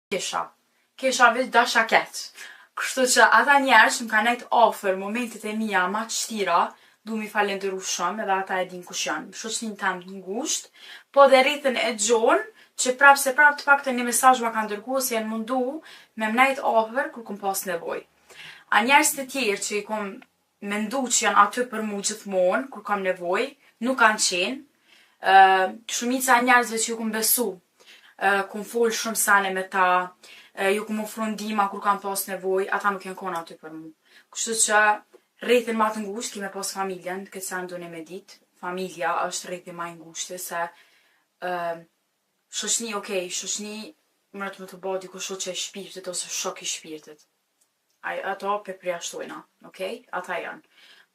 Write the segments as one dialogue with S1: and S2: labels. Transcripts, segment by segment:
S1: Kisha veç dasha keq. Kështu që ata njerëz që më kanë nejt afër momentet e mia ma të vështira, du mi falenderu shumë edhe ata e din kush janë. Shoqnin tem t'ngusht, po dhe rritën e gjon, që prap se prap të paktën një mesazh ma kanë dërgu se janë mundu me më nejt afër kur kom pas nevojë. A njerëz të tjerë që i kom mendu që janë aty për mu gjithmonë kur kam nevojë, nuk kanë qenë. Shumica e njerëzve që ju kom besu, kom fol shumë sene me ta, ju kom ofru ndihma kur kam pas nevojë, ata nuk janë konë aty për mu. Kështu që rrethin ma të ngushtë kime pas familjen, këtë se ndoni me ditë. Familja është rrethi ma i ngushtë se shoqni, shoqni mërat më të bëhet diku shoqe e shpirtit ose shok i shpirtit. Ato pe përjashtojna, ata janë.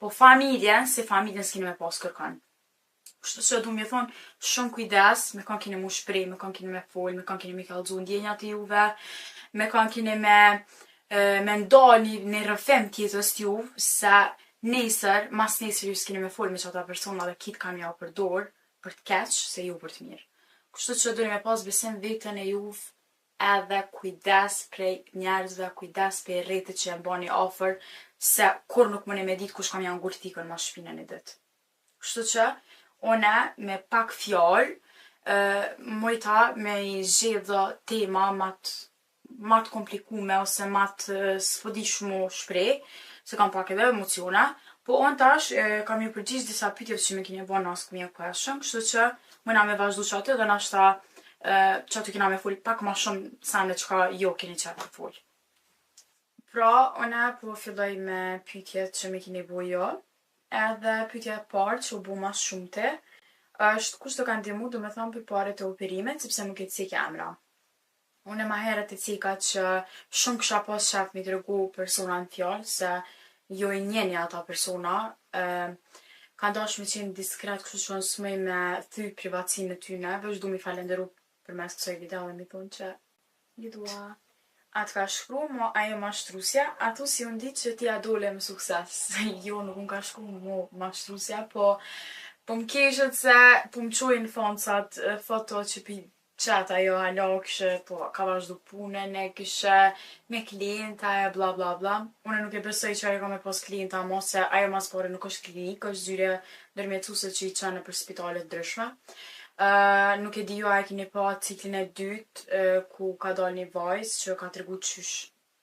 S1: Po familjen, se familjen s'kini me pas kërkan. Kështu që du mi thonë shumë kujdes me kanë kini mu shprej, me kanë kini me fol, me kanë kini me kallëzu ndjenjat e juve, me kanë kini me ndali në rrëfim tjetës t'juve, se nesër, mas nesër ju s'kini me fol me qata persona dhe kitë kam ja u përdor për t'keq se ju për t'mirë. Kështu që du me pas besim vetën e juve edhe kujdes prej njerëzve, kujdes prej rrethit që janë bani afër, se kur nuk mëni me ditë kush kam janë ngurë tikën ma shpinën e ditë. Kështu që, one me pak fjallë, mojta me i zgjedhë tema ma të komplikume ose ma të s'podishmu shprej, se kam pak edhe emocione, po on tash kam ju përgjigj disa pyetjeve që më keni bën as kumia question, kështu që mëna me vazhdu që aty dhe nashta që aty kena me fol pak ma shumë sa në qka jo keni qenë të fol. Pra, one po filloj me pyetjet që më keni bu jo, edhe pyetja e parë që u bu mas shumëti, është kush të kanë ndihmu, do me thonë përpare të operimet, sepse nuk e cek emra. Unë ma herët e ceka që shumë kisha pas shef mi t'regu persona në fjallë, se jo i njeni ata persona, kanë dash me qenë diskret, kështu që unë s'mej me thy privatësinë e tyne, veç du mi falenderu për mes kësoj video dhe mi thonë që i dua. Atë ka shkru, mo ajo mashtrusja, ato si unë ditë që ti a dole me sukses. Jo, nuk unë ka shkru mo mashtrusja, po më keshët se po më qojnë foncat, foto që pi qëtë ajo hala kështë, po ka vazhdu punën, e kështë me klienta e bla bla bla. Unë nuk e besoj që ajo ka me pas klienta, mo se ajo mas pare nuk është klinik, është zyre ndërmjetësuse që i qenë për spitalet ndryshme. Nuk e di ju a e keni pa ciklin e dytë ku ka dal një vajzë që ka tregu qysh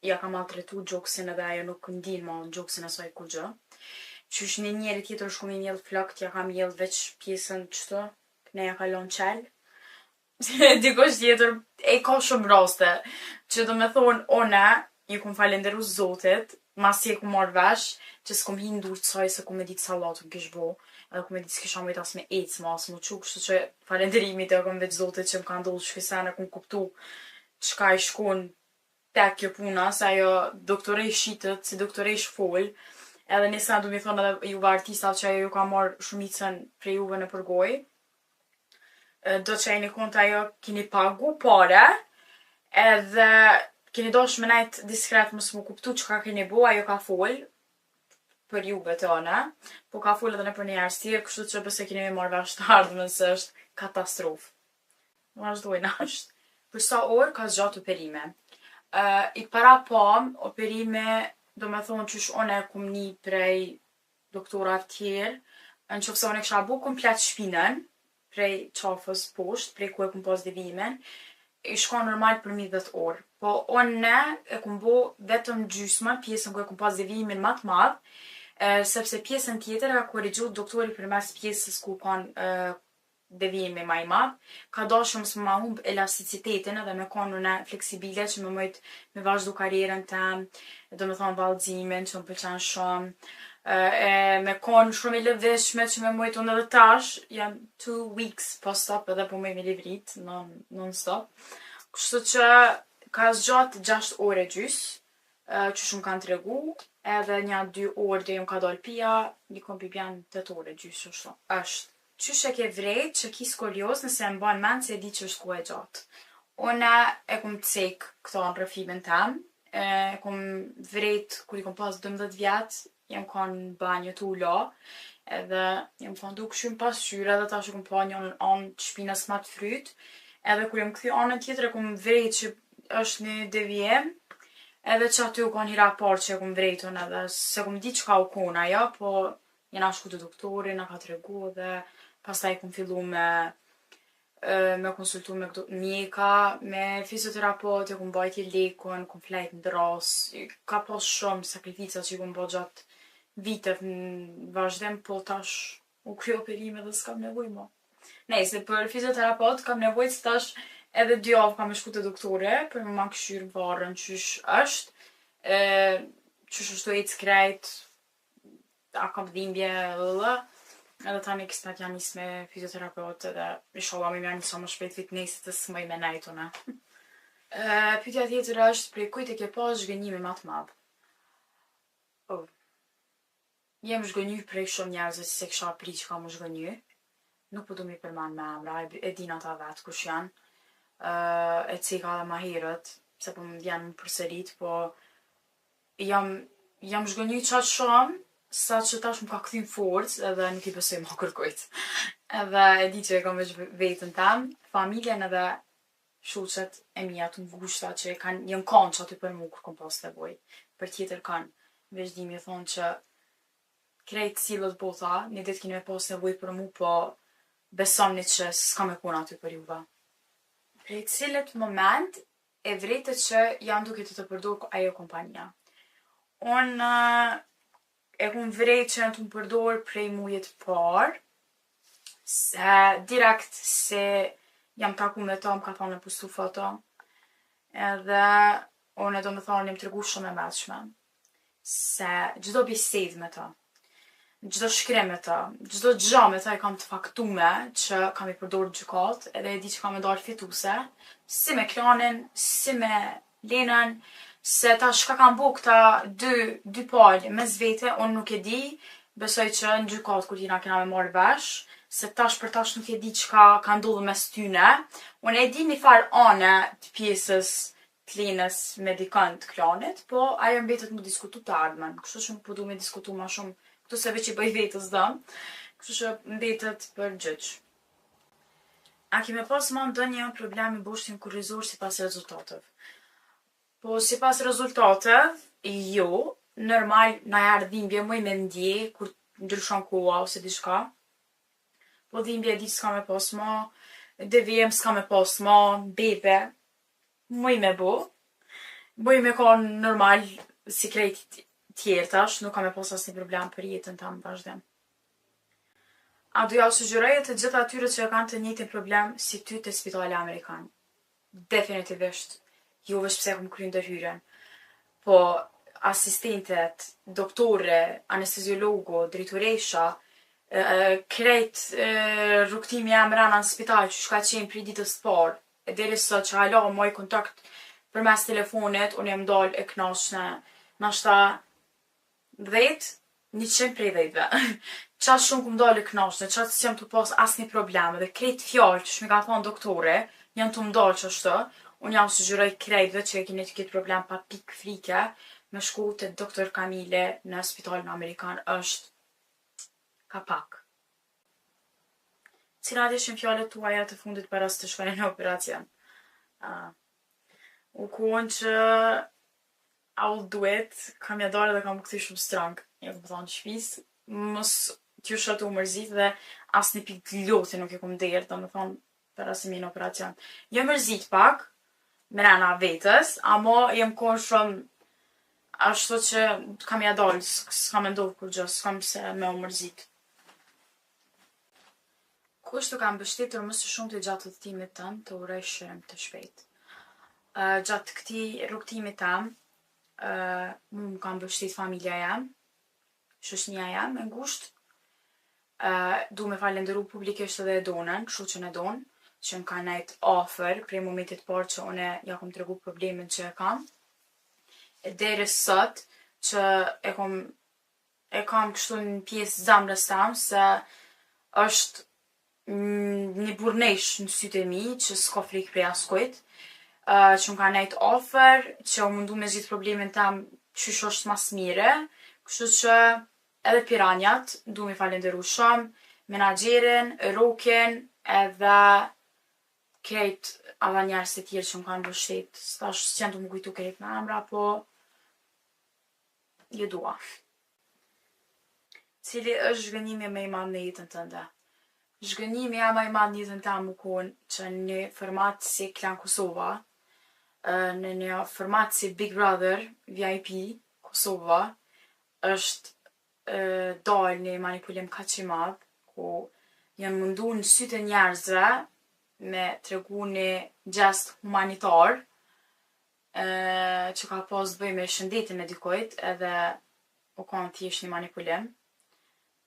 S1: ja ka maltretu gjoksin edhe ajo nuk ndin ma gjoksin e saj kur gjë. Qysh një njeri tjetër shku me mjell flakt, ja ka mjell veç pjesën qëto, ne ja ka lon qel. Dikush tjetër, e ka shumë raste, që do me thonë one, ju kum falenderu Zotit, masi e kum marrë vesh, që s'kum hi ndurë të saj se kum me ditë salatu më kish bo, edhe kum me ditë s'kisha mojt as me ecë ma as mu qu, kështu që falenderimit e kum veç Zotit që më ka ndodhë shkisen e kum kuptu qka i shkon tek kjo puna, se ajo doktorej shqitët, si doktorej shfol, edhe nisa du mi thonë edhe juve artistat që ajo ju ka marrë shumicën prej juve në përgoj, do që e një konta ajo kini pagu pare, edhe kini dosh me najt diskret mos mu kuptu qka kini bo, ajo ka fol për juve të anë, po ka fol edhe në për një arsye, kështu që bëse kini me marrë vesh të ardhmen se është katastrofë. Vazhdojnë ashtë. Për sa orë ka zgjatë operime. I para pam, operime, do me thonë qysh one kum ni prej doktorat tjerë, në qofse one kisha bu komplet shpinën, prej qafës poshtë, prej ku e kum pas devimin, i shka normal për mi 10 orë. Po one e kum bo vetëm gjysmën, pjesën ku e kum pas devimin ma të madh, sepse pjesën tjetër e ka korrigju doktori përmes pjesës ku kanë devijimi ma i madh, ka dashur mos ma humb elasticitetin edhe me kanë une fleksibile që me mojt me vazhdu karrierën tem, do me thonë vallëzimin që më pëlqen shumë, me kanë shumë i lëvishme që me mojt unë edhe tash, jam 2 weeks post-op edhe po me livrit non-stop. Kështu që ka zgjatë 6 orë e gjys, që shumë kanë tregu, edhe një 2 orë dhe jam ka dal pia, një kom pipjan 8 orë e gjys është. Qysh e ke vrejt që ki skolios nëse e mban mend se e di që është ku e gjatë. Une e kum cek këto në rrëfimin tem, e kum vrejt kur i kum pas 12 vjet, jam kanë banjë të ula, edhe jam kanë du këshym pasqyre edhe tash e kum pa një anë të shpinës ma të fryt, edhe kur jam kthy anën tjetër e kum vrejt që është një devijim, edhe që aty u kon hira parë që e kom vrejtën edhe se kom di qka u kon ajo, po jena shku të doktori, na ka tregu dhe pastaj kom fillu me konsultu me mjeka, me fizioterapeut, e kom bajt i lekun, kom flejt në dras, ka pas shumë sakrifica që i kom bë gjatë vitet në vazhdim, po tash u kryo operime dhe s'kam nevoj mo. Nejse, për fizioterapeut kam nevoj që tash edhe 2 javë kam me shku te doktori, për me ma këshyr varën qysh është, qysh është ec krejt, a kam dhimbje, edhe tani kismet janë nis me fizioterapeut edhe inshallah me janë njësa më shpejt vit nesë të smoj me nejtone. Pyetja tjetër është prej kujt e ke pas zhgënjimin ma të madh? Oh. Jem zhgënjy prej shumë njerëzve se kisha prit që kam u zhgënjy. Nuk po du mi përmend me emra, e din ata vet kush janë. E ceka edhe ma herët, se po më vjen më përsërit, po jam zhgënjy qatë shumë, sa që tash më ka kthy forcë edhe nuk i besoj ma kërkujt. Edhe e di që e kam veç vetën tem, familjen edhe shoqet e mia të ngushta që janë kanë që aty për mu kur kom pas nevojë. Për tjetër kanë, veç di mi thonë që krejt cilët bota, një ditë keni me pas nevojë për mu, po besoni që s'ka me kon aty për juve. Prej cilet moment e vretet që janë duke të përdor ajo kompania. Unë e kom vrejt që janë të më përdor prej mujit parë, se direkt se jam taku me ta, më ka thonë me postu foto, edhe unë e do me thonë një më tregu shumë e mëshme, se gjdo bisedë me ta, gjdo shkrim me ta, gjdo gja me ta e kam të faktume që kam i përdorë gjykat edhe e di që kam e dalë fituse, si me klanin, si me lenën, se ta shka kam bu këta dy palë mes vete, unë nuk e di, besoj që në gjykat kur tina kena me marrë vesh, se tash për tash nuk e di çka ka ndodhur mes tyne, unë e di një farë anë të pjesës të lenës me dikën të klanit, po ajo mbetet mu diskutu të ardhmen, kështu që nuk po du me diskutu ma shumë këtu se veç i bëj vetës dëm, kështu që mbetet për gjyq. A kime pas ma ndonjë problem me boshtin kurrizor sipas rezultateve? Po sipas rezultateve, jo, normal na herë dhimbje muj me ndje kur ndryshon koha ose diçka. Po dhimbje di s'ka me pas ma, devijim s'ka me pas ma, bebe, muj me bo. Muj me kon normal si krejt tjerë tash, nuk kam e pas asnjë problem për jetën tam në vazhdim. A do ja sugjeroje të gjithë atyre që kanë të njëjtin problem si ty te spitali amerikan? Definitivisht, jo veç pse kom kry ndërhyrjen, po asistentet, doktore, anesteziologu, drejtoresha, krejt rrugtimi jam rana në spital që shka qenë prej ditës të parë, e derisa që hala moj kontakt përmes telefonit, unë jam dal e knaqshme, nashta 100 prej 10-ve. Qatë shumë kum dalë e knaqshme, qatë s'jam të pas asnjë problem, dhe krejt fjallë që shmi ka thonë doktore, janë të mdalë që ashtë, unë jam sugjeroj krejtve që e keni të këtë problem pa pikë frike, me shku të doktor Kamile në spitalin amerikan është kapak. Cilat ishin fjalët tuaja të fundit para se të shkoni në operacion? U kon që I will do it, kam ja dalë dhe kam këthy shumë strong. Ja kom thonë shpis, mos t'ju shëtu u mërzit dhe as një pikë të loti nuk e kom derë, do me thonë para se mi në operacion. Jo mërzit pak, me rena vetës, amo jem kon shumë ashtu që kam ja dalë, s'kam e ndodhë kur gjë, s'kam se me u mërzit. Kush të kam bështetur më së shumë të gjatë udhëtimit tëm, të uroj shërim të shpejt. Gjatë këtij rrugtimit tëm, mu më kam mbështet familja jam, shoqënia jam e ngushtë. Du me falenderu publikisht edhe e donën, kështu që në donë, që më ka nejt afër prej momentit parë që une ja kom tregu problemin që e kam. E deri sot që e kam kështu në pjesë zemrës tam se është një burnesh në sytë e mi që s'ka frikë prej askujt, që më ka nejt ofër, që u mundu me zgjidh problemin tam qysh është mas mire, kështu që edhe piranjat, du mi falenderu shumë, menaxherin, rokin, edhe krejt Ava njerës të tjerë që më kanë bështet, s'tash s'janë të më kujtu krejt me emra, po ju dua. Cili është zhgënjimi më i madh në jetën tënde? Zhgënjimi jam më i madh në jetën time më kon që në format si Klan Kosova, në një format si Big Brother, VIP, Kosova, është dalë një manipulim kaq i madh, ku janë mundu në sytë e njerëzve me tregu një gjest humanitar, që ka pas të bëj me shëndetin e dikujt, edhe u kanë thjesht një manipulim.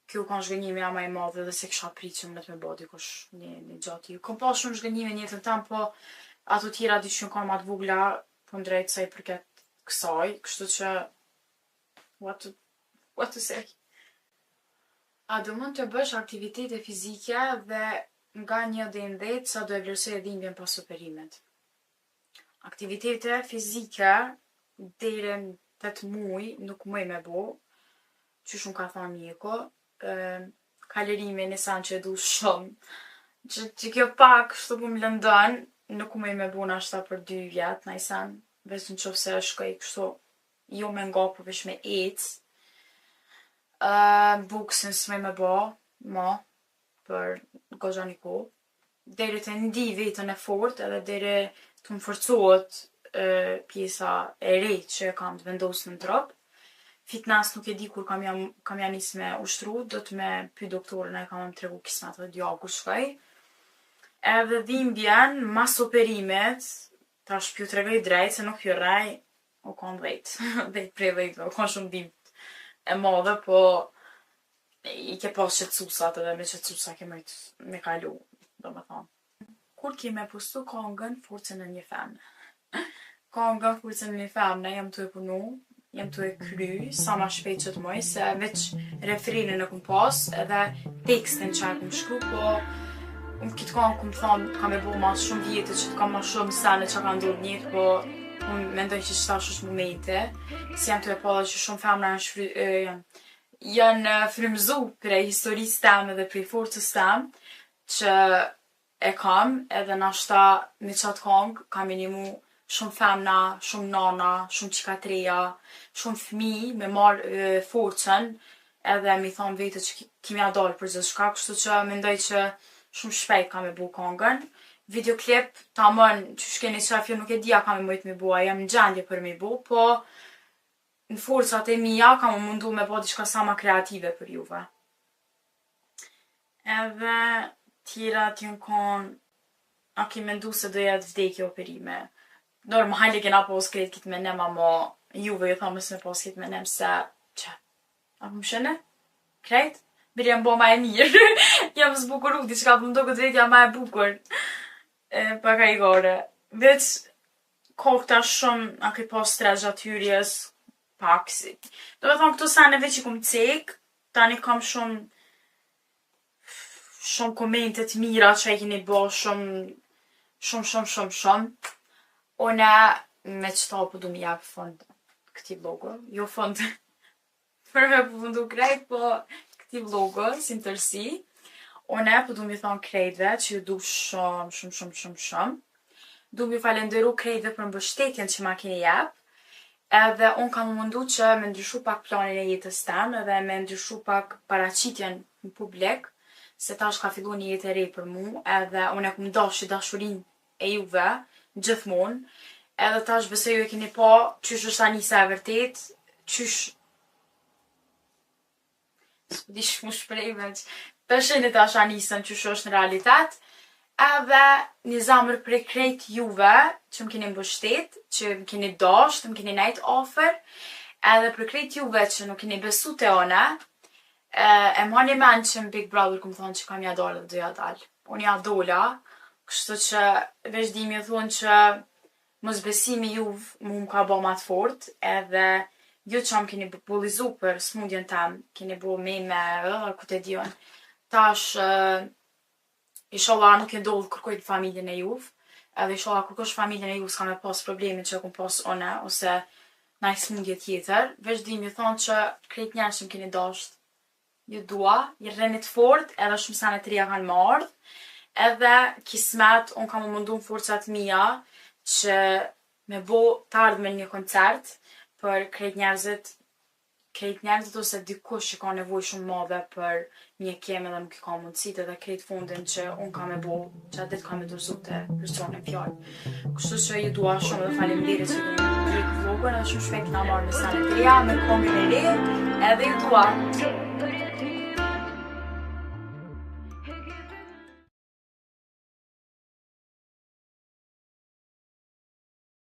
S1: Kjo u kanë zhgënjimi jam më i madh edhe se kisha prit që më të më bë dikush një gjatë. Kom pas shumë zhgënjime në jetën time, po ato tjera diçka kanë më të vogla, po drejt sa i përket kësaj, kështu që what to say? A do mund të bësh aktivitete fizike dhe nga 1 deri në 10 sa do e vlerësoj dhimbjen pas operimit? Aktivitete fizike deri në 8 muaj nuk muj me bo, qysh unë ka thonë mjeku, kalerime në sen që e du shumë, që kjo pak kështu po më lëndon, nuk muj me bo nashta për 2 vjet, na i sen, veç në qofë se shkoj kështu, jo me nga po veç me ec. Buksin s'muj me bo, për goxha një kohë, deri të ndi vetën e fort edhe deri të më forcohet pjesa e re që kam të vendosur në trup. Fitness nuk e di kur kam ja nis me ushtru, do të me pyet doktorin, ai ka më tregu kismet edhe djagur kur shkoj. Edhe dhimbjen mas operimit, tash pju tregoj drejt se nuk hyrrej, u kon 10, 10 prej 10, u kon shumë dhimbje e madhe, po i ke pas qetësusat edhe me qetësusa ke mujt me kalu, domethënë. Kur ke me postu kongën Forcën e një femne? Kongën Forcën e një femne jam tu e punu, jam tu e kry sa ma shpejt që të moj, se veç referinin e kum pas, edhe tekstin që e kum shkru, po unë kitë kongë kum thonë ka me bo ma shumë vjetë, që të kam ma shumë sene që ka ndodhë njëtë, po unë mendoj që qëtash është momenti, si jam tu e pa që shumë femna janë frymzu prej historisë tem edhe prej forcës tem, që e kam, edhe nashta me qatë kongë ka minimu shumë femna, shumë nana, shumë qikatreja, shumë fmi me marrë forcën, edhe mi thonë vete që kimja dalë për gjithë shka, kështu që mendoj që shumë shpejt ka me bu kongën. Videoklip, tamën, që shkeni qef, jo nuk e dija ka me mujt me bua, jam në gjendje për me bu, po në forcat e mija ka më mundu me bo diçka sa ma kreative për juve. Edhe tjera t'jën kon, a ki mendu se do jetë vdekje operime. Normal e kena pos krejt kitë me nem, ama juve ju thamës me pos kitë me nem se, që, a më shëne? Krejt? Mirë jam bo ma e mirë, jam zbukuru, diçka për më do këtë vetë jam ma e bukur. Paka i gore. Veç, kokta shumë, a ki pos stres gjatë hyrjes, pak si. Do me thonë këtu sene veç i kum cek, tani kam shumë komente të mira që e keni bo shumë. Une me qëta po du mi jep fond këti vlogu, jo fond për me përfundu krejt, po këti vlogu, si në tërsi. Une po du mi thonë krejtve që ju du shumë. Du mi falenderu krejtve për mbështetjen që ma keni jep, edhe unë kam mundu që me ndryshu pak planin e jetës tem, edhe me ndryshu pak paraqitjen në publik, se tash ka fillu një jetë e re për mu, edhe unë e kum dashi dashurin e juve, gjithmonë, edhe tash besoj ju e keni pa qysh është Anisa e vërtet, qysh s'po di që mu shprej veç, përshini tash Anisën qysh është në realitet, edhe një zamër prej krejt juve që më keni mbështet, që më keni dasht, më keni nejt ofër, edhe për krejt juve që nuk keni besu te one, e ma një men që në Big Brother këmë thonë që kam ja dalë dhe doja dalë. Unë ja dola, kështu që veç dimi e thonë që mos besimi juve mu më ka bo ma të fort, edhe ju që më keni bullizu për smundjen tem, keni bo me, ku te dion, tash inshallah nuk e ndodhë kërkojt familjen e juve, edhe inshallah kërkosh familjen e juve s'ka me pas problemin që kum pas one, ose naj smundje tjetër, veç dimi e thonë që krejt njerë që më keni dasht, ju dua, i rrenit fort, edhe shumë sene të reja kanë më ardhë, Edhe kismet, unë kam mundu në forcat mia që me bo të ardhmen një koncert për krejt njerëzit ose dikush që ka nevojë shumë madhe për mjekim edhe nuk i ka mundësit edhe krejt fundin që unë kam e bo, që atë ditë kam e dorëzu te personin fjallë. Kështu që ju dua shumë dhe faleminderit që keni ndjek vlogën edhe shumë shpejt na marrë në sanet reja me këngën e re edhe ju dua.